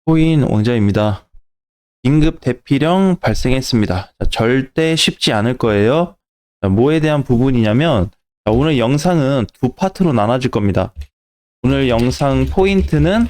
코인 왕자입니다. 긴급 대피령 발생했습니다. 자, 절대 쉽지 않을 거예요. 자, 뭐에 대한 부분이냐면 오늘 영상은 두 파트로 나눠질 겁니다. 오늘 영상 포인트는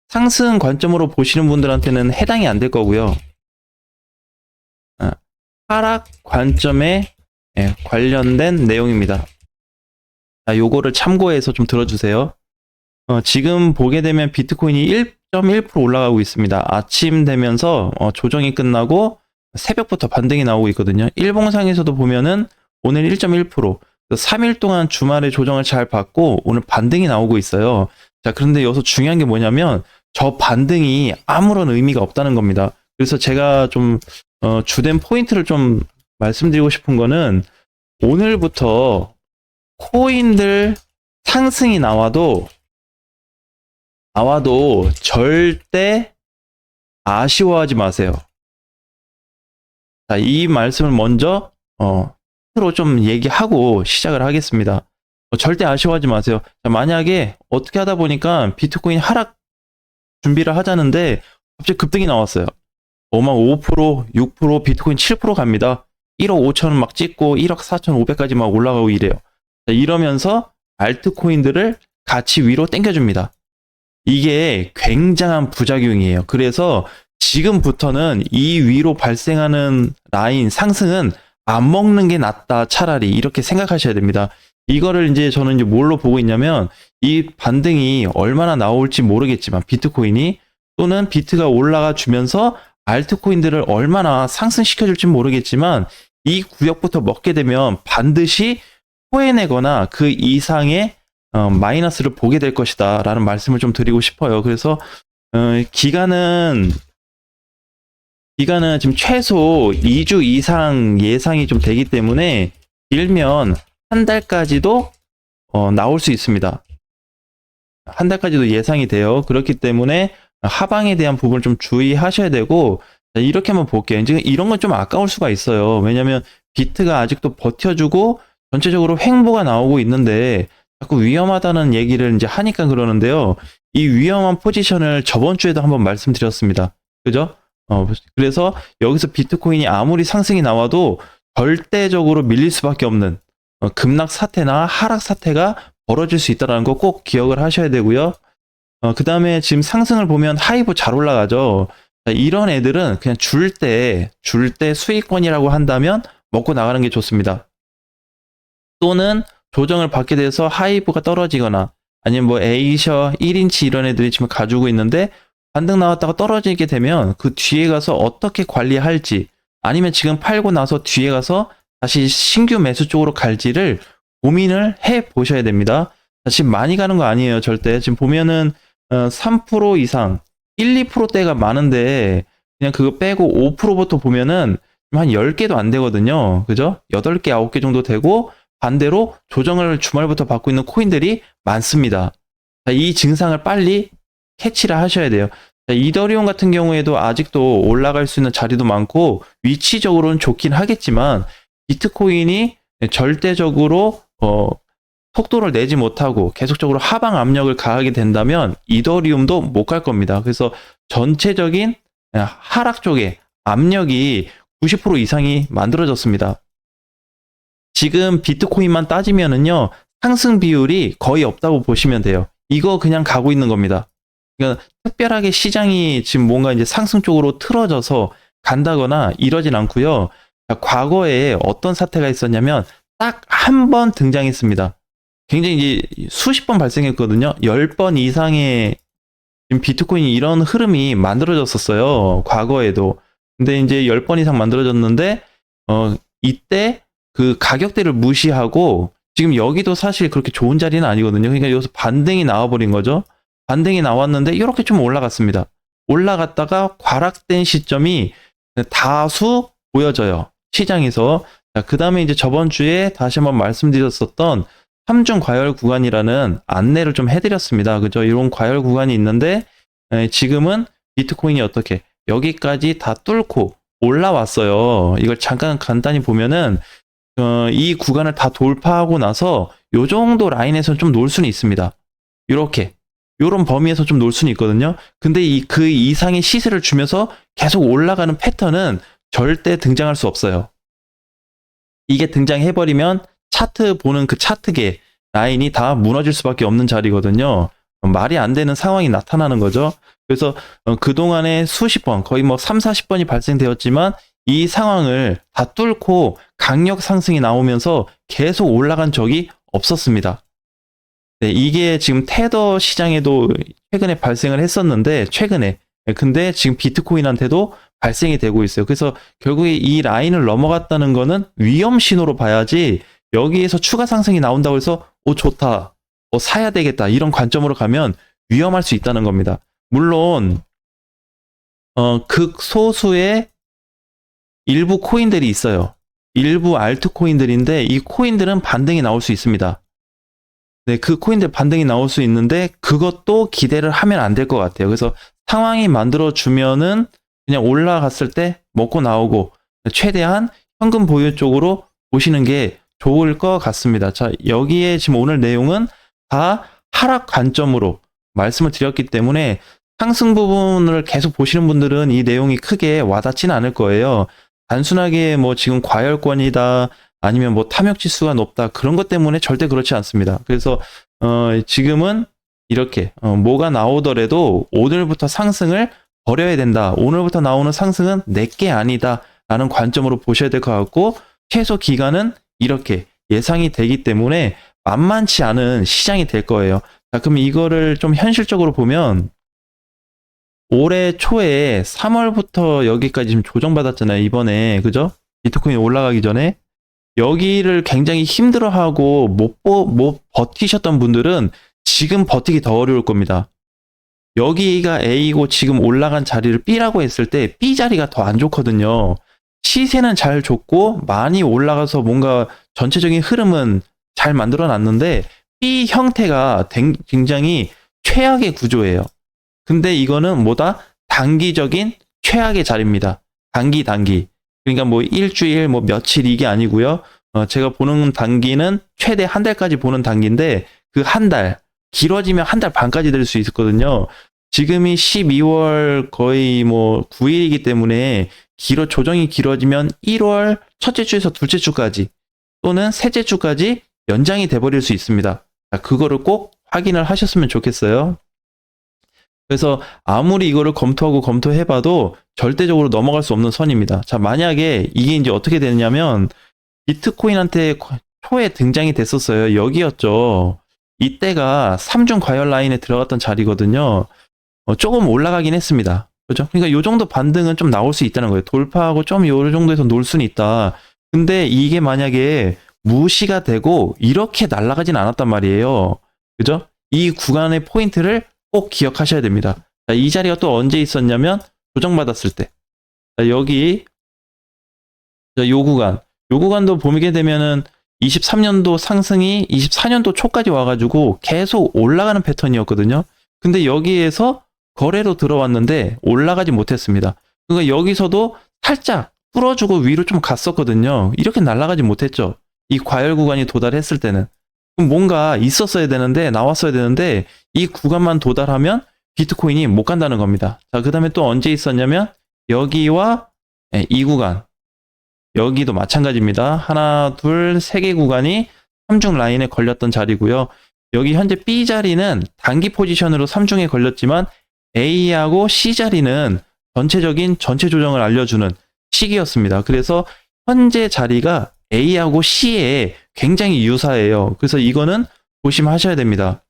상승 관점으로 보시는 분들한테는 해당이 안 될 거고요. 하락 관점에 관련된 내용입니다. 자, 요거를 참고해서 좀 들어주세요. 지금 보게 되면 비트코인이 1.1% 올라가고 있습니다. 아침 되면서 조정이 끝나고 새벽부터 반등이 나오고 있거든요. 일봉상에서도 보면은 오늘 1.1%, 3일 동안 주말에 조정을 잘 받고 오늘 반등이 나오고 있어요. 자, 그런데 여기서 중요한 게 뭐냐면 저 반등이 아무런 의미가 없다는 겁니다. 그래서 제가 좀 주된 포인트를 좀 말씀드리고 싶은 거는 오늘부터 코인들 상승이 나와도 절대 아쉬워하지 마세요. 자, 이 말씀을 먼저 스스로 좀 얘기하고 시작을 하겠습니다. 절대 아쉬워하지 마세요. 자, 만약에 어떻게 하다 보니까 비트코인 하락 준비를 하자는데 갑자기 급등이 나왔어요. 막 5%, 6%, 비트코인 7% 갑니다. 1억 5천원 막 찍고 1억 4,500까지 막 올라가고 이래요. 자, 이러면서 알트코인들을 같이 위로 당겨줍니다. 이게 굉장한 부작용이에요. 그래서 지금부터는 이 위로 발생하는 라인 상승은 안 먹는 게 낫다, 차라리 이렇게 생각하셔야 됩니다. 이거를 이제 저는 이제 뭘로 보고 있냐면 이 반등이 얼마나 나올지 모르겠지만 비트코인이 또는 비트가 올라가 주면서 알트코인들을 얼마나 상승시켜 줄지 모르겠지만 이 구역부터 먹게 되면 반드시 토해내거나 그 이상의 마이너스를 보게 될 것이다 라는 말씀을 좀 드리고 싶어요. 그래서 기간은 지금 최소 2주 이상 예상이 좀 되기 때문에 길면 한 달까지도 나올 수 있습니다. 한 달까지도 예상이 돼요. 그렇기 때문에 하방에 대한 부분을 좀 주의하셔야 되고, 이렇게 한번 볼게요. 지금 이런 건 좀 아까울 수가 있어요. 왜냐면 비트가 아직도 버텨주고 전체적으로 횡보가 나오고 있는데 자꾸 위험하다는 얘기를 이제 하니까 그러는데요. 이 위험한 포지션을 저번 주에도 한번 말씀드렸습니다. 그죠? 그래서 여기서 비트코인이 아무리 상승이 나와도 절대적으로 밀릴 수밖에 없는 급락 사태나 하락 사태가 벌어질 수 있다는 거 꼭 기억을 하셔야 되고요. 그 다음에 지금 상승을 보면 하이브 잘 올라가죠. 이런 애들은 그냥 줄 때 수익권이라고 한다면 먹고 나가는 게 좋습니다. 또는 조정을 받게 돼서 하이브가 떨어지거나 아니면 뭐 에이셔 1인치 이런 애들이 지금 가지고 있는데 반등 나왔다가 떨어지게 되면 그 뒤에 가서 어떻게 관리할지 아니면 지금 팔고 나서 뒤에 가서 다시 신규 매수 쪽으로 갈지를 고민을 해 보셔야 됩니다. 지금 많이 가는 거 아니에요, 절대. 지금 보면은 3% 이상, 1, 2%대가 많은데 그냥 그거 빼고 5%부터 보면은 한 10개도 안 되거든요. 그죠? 8개, 9개 정도 되고 반대로 조정을 주말부터 받고 있는 코인들이 많습니다. 이 증상을 빨리 캐치를 하셔야 돼요. 이더리움 같은 경우에도 아직도 올라갈 수 있는 자리도 많고 위치적으로는 좋긴 하겠지만 비트코인이 절대적으로 속도를 내지 못하고 계속적으로 하방 압력을 가하게 된다면 이더리움도 못 갈 겁니다. 그래서 전체적인 하락 쪽에 압력이 90% 이상이 만들어졌습니다. 지금 비트코인만 따지면은요, 상승 비율이 거의 없다고 보시면 돼요. 이거 그냥 가고 있는 겁니다. 그러니까 특별하게 시장이 지금 뭔가 이제 상승 쪽으로 틀어져서 간다거나 이러진 않고요. 과거에 어떤 사태가 있었냐면 딱 한 번 등장했습니다. 굉장히 이제 수십 번 발생했거든요. 10번 이상의 지금 비트코인이 이런 흐름이 만들어졌었어요. 과거에도. 근데 이제 10번 이상 만들어졌는데 이때 그 가격대를 무시하고 지금 여기도 사실 그렇게 좋은 자리는 아니거든요. 그러니까 여기서 반등이 나와버린 거죠. 반등이 나왔는데 이렇게 좀 올라갔습니다. 올라갔다가 과락된 시점이 다수 보여져요. 시장에서. 그 다음에 이제 저번 주에 다시 한번 말씀드렸었던 3중 과열 구간이라는 안내를 좀 해드렸습니다. 그죠? 이런 과열 구간이 있는데 지금은 비트코인이 어떻게 여기까지 다 뚫고 올라왔어요. 이걸 잠깐 간단히 보면은 이 구간을 다 돌파하고 나서 요 정도 라인에서는 좀 놀 수는 있습니다. 이렇게 요런 범위에서 좀 놀 수는 있거든요. 근데 그 이상의 시세를 주면서 계속 올라가는 패턴은 절대 등장할 수 없어요. 이게 등장해버리면 차트 보는 그 차트계 라인이 다 무너질 수밖에 없는 자리거든요. 말이 안 되는 상황이 나타나는 거죠. 그래서 그동안에 수십 번, 거의 뭐 3, 40번이 발생되었지만 이 상황을 다 뚫고 강력 상승이 나오면서 계속 올라간 적이 없었습니다. 네, 이게 지금 테더 시장에도 최근에 발생을 했었는데, 최근에. 근데 지금 비트코인한테도 발생이 되고 있어요. 그래서 결국에 이 라인을 넘어갔다는 거는 위험 신호로 봐야지, 여기에서 추가 상승이 나온다고 해서 좋다, 사야 되겠다, 이런 관점으로 가면 위험할 수 있다는 겁니다. 물론 극소수의 일부 코인들이 있어요. 일부 알트코인들인데 이 코인들은 반등이 나올 수 있습니다. 네, 그 코인들 반등이 나올 수 있는데 그것도 기대를 하면 안 될 것 같아요. 그래서 상황이 만들어주면은 그냥 올라갔을 때 먹고 나오고 최대한 현금 보유 쪽으로 보시는 게 좋을 것 같습니다. 자, 여기에 지금 오늘 내용은 다 하락 관점으로 말씀을 드렸기 때문에 상승 부분을 계속 보시는 분들은 이 내용이 크게 와닿지는 않을 거예요. 단순하게 뭐 지금 과열권이다, 아니면 뭐 탐욕 지수가 높다, 그런 것 때문에 절대 그렇지 않습니다. 그래서 지금은 이렇게 뭐가 나오더라도 오늘부터 상승을 버려야 된다. 오늘부터 나오는 상승은 내게 아니다 라는 관점으로 보셔야 될 것 같고, 최소 기간은 이렇게 예상이 되기 때문에 만만치 않은 시장이 될 거예요. 자, 그럼 이거를 좀 현실적으로 보면 올해 초에 3월부터 여기까지 지금 조정받았잖아요. 이번에. 그죠? 비트코인 올라가기 전에. 여기를 굉장히 힘들어하고 못 버티셨던 분들은 지금 버티기 더 어려울 겁니다. 여기가 A고 지금 올라간 자리를 B라고 했을 때 B 자리가 더 안 좋거든요. 시세는 잘 좋고 많이 올라가서 뭔가 전체적인 흐름은 잘 만들어 놨는데 B 형태가 굉장히 최악의 구조예요. 근데 이거는 뭐다? 단기적인 최악의 자리입니다. 단기. 그러니까 뭐 일주일, 뭐 며칠 이게 아니고요. 제가 보는 단기는 최대 한 달까지 보는 단기인데 그 한 달, 길어지면 한 달 반까지 될 수 있거든요. 지금이 12월 거의 뭐 9일이기 때문에 조정이 길어지면 1월 첫째 주에서 둘째 주까지 또는 셋째 주까지 연장이 돼버릴 수 있습니다. 자, 그거를 꼭 확인을 하셨으면 좋겠어요. 그래서 아무리 이거를 검토해봐도 절대적으로 넘어갈 수 없는 선입니다. 자, 만약에 이게 이제 어떻게 되냐면 비트코인한테 초에 등장이 됐었어요. 여기였죠. 이때가 3중 과열 라인에 들어갔던 자리거든요. 조금 올라가긴 했습니다. 그죠? 그러니까 요 정도 반등은 좀 나올 수 있다는 거예요. 돌파하고 좀 요 정도에서 놀 수는 있다. 근데 이게 만약에 무시가 되고 이렇게 날아가진 않았단 말이에요. 그죠? 이 구간의 포인트를 꼭 기억하셔야 됩니다. 자, 이 자리가 또 언제 있었냐면 조정받았을 때. 자, 여기 요 구간도 보게 되면은 23년도 상승이 24년도 초까지 와가지고 계속 올라가는 패턴이었거든요. 근데 여기에서 거래로 들어왔는데 올라가지 못했습니다. 그러니까 여기서도 살짝 뚫어주고 위로 좀 갔었거든요. 이렇게 날아가지 못했죠. 이 과열 구간이 도달했을 때는. 그럼 뭔가 있었어야 되는데, 나왔어야 되는데 이 구간만 도달하면 비트코인이 못 간다는 겁니다. 자, 그 다음에 또 언제 있었냐면 여기와 이 구간, 여기도 마찬가지입니다. 하나, 둘, 세 개 구간이 3중 라인에 걸렸던 자리고요. 여기 현재 B 자리는 단기 포지션으로 3중에 걸렸지만 A하고 C 자리는 전체 조정을 알려주는 시기였습니다. 그래서 현재 자리가 A하고 C에 굉장히 유사해요. 그래서 이거는 조심하셔야 됩니다.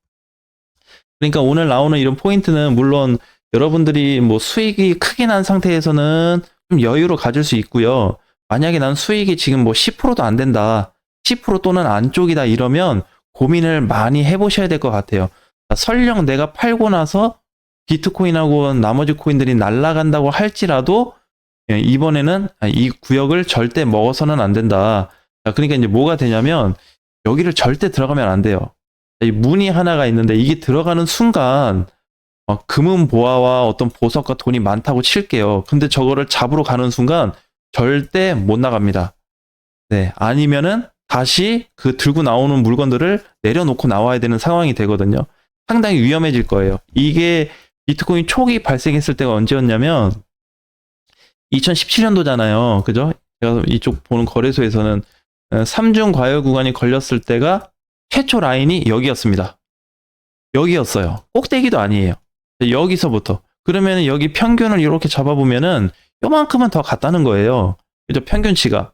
그러니까 오늘 나오는 이런 포인트는 물론 여러분들이 뭐 수익이 크게 난 상태에서는 좀 여유로 가질 수 있고요. 만약에 난 수익이 지금 뭐 10%도 안 된다, 10% 또는 안쪽이다 이러면 고민을 많이 해보셔야 될 것 같아요. 설령 내가 팔고 나서 비트코인하고 나머지 코인들이 날아간다고 할지라도 이번에는 이 구역을 절대 먹어서는 안 된다. 그러니까 이제 뭐가 되냐면 여기를 절대 들어가면 안 돼요. 이 문이 하나가 있는데 이게 들어가는 순간 금은 보화와 어떤 보석과 돈이 많다고 칠게요. 근데 저거를 잡으러 가는 순간 절대 못 나갑니다. 네, 아니면은 다시 그 들고 나오는 물건들을 내려놓고 나와야 되는 상황이 되거든요. 상당히 위험해질 거예요. 이게 비트코인 초기 발생했을 때가 언제였냐면 2017년도잖아요. 그죠? 제가 이쪽 보는 거래소에서는 3중 과열 구간이 걸렸을 때가 최초 라인이 여기였습니다. 여기였어요. 꼭대기도 아니에요. 여기서부터. 그러면 여기 평균을 이렇게 잡아보면은 요만큼은 더 갔다는 거예요. 그죠? 평균치가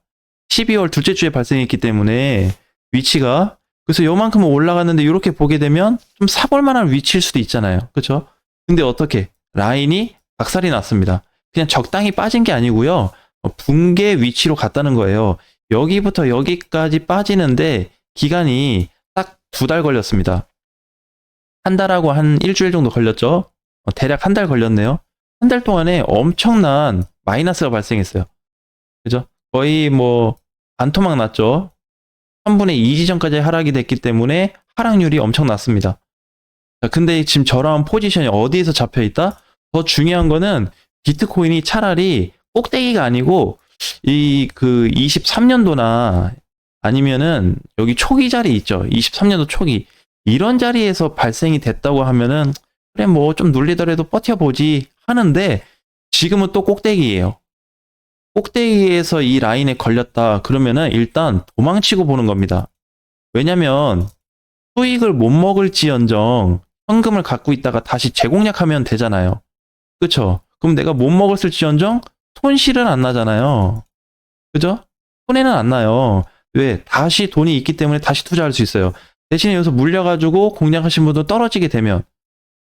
12월 둘째 주에 발생했기 때문에 위치가, 그래서 요만큼은 올라갔는데 이렇게 보게 되면 좀 사볼 만한 위치일 수도 있잖아요. 그죠? 근데 어떻게 라인이 박살이 났습니다. 그냥 적당히 빠진 게 아니고요. 붕괴 위치로 갔다는 거예요. 여기부터 여기까지 빠지는데 기간이 딱 2달 걸렸습니다. 한 달하고 한 일주일 정도 걸렸죠. 대략 한 달 걸렸네요. 한 달 동안에 엄청난 마이너스가 발생했어요. 그죠? 거의 뭐 반토막 났죠. 3분의 2 지점까지 하락이 됐기 때문에 하락률이 엄청 났습니다. 자, 근데 지금 저런 포지션이 어디에서 잡혀 있다? 더 중요한 거는 비트코인이 차라리 꼭대기가 아니고 이 그 23년도나 아니면은 여기 초기 자리 있죠. 23년도 초기 이런 자리에서 발생이 됐다고 하면은 그래 뭐 좀 눌리더라도 버텨보지 하는데 지금은 또 꼭대기예요. 꼭대기에서 이 라인에 걸렸다 그러면은 일단 도망치고 보는 겁니다. 왜냐면 수익을 못 먹을지언정 현금을 갖고 있다가 다시 재공략하면 되잖아요. 그쵸? 그럼 내가 못 먹었을지언정 손실은 안 나잖아요. 그죠? 손해는 안 나요. 왜? 다시 돈이 있기 때문에 다시 투자할 수 있어요. 대신에 여기서 물려가지고 공략하신 분도 떨어지게 되면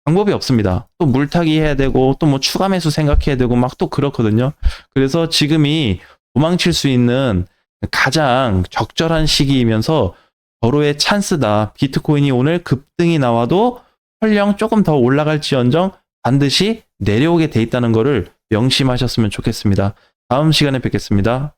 방법이 없습니다. 또 물타기 해야 되고 또 뭐 추가 매수 생각해야 되고 막 또 그렇거든요. 그래서 지금이 도망칠 수 있는 가장 적절한 시기이면서 절호의 찬스다. 비트코인이 오늘 급등이 나와도 설령 조금 더 올라갈지언정 반드시 내려오게 돼 있다는 것을 명심하셨으면 좋겠습니다. 다음 시간에 뵙겠습니다.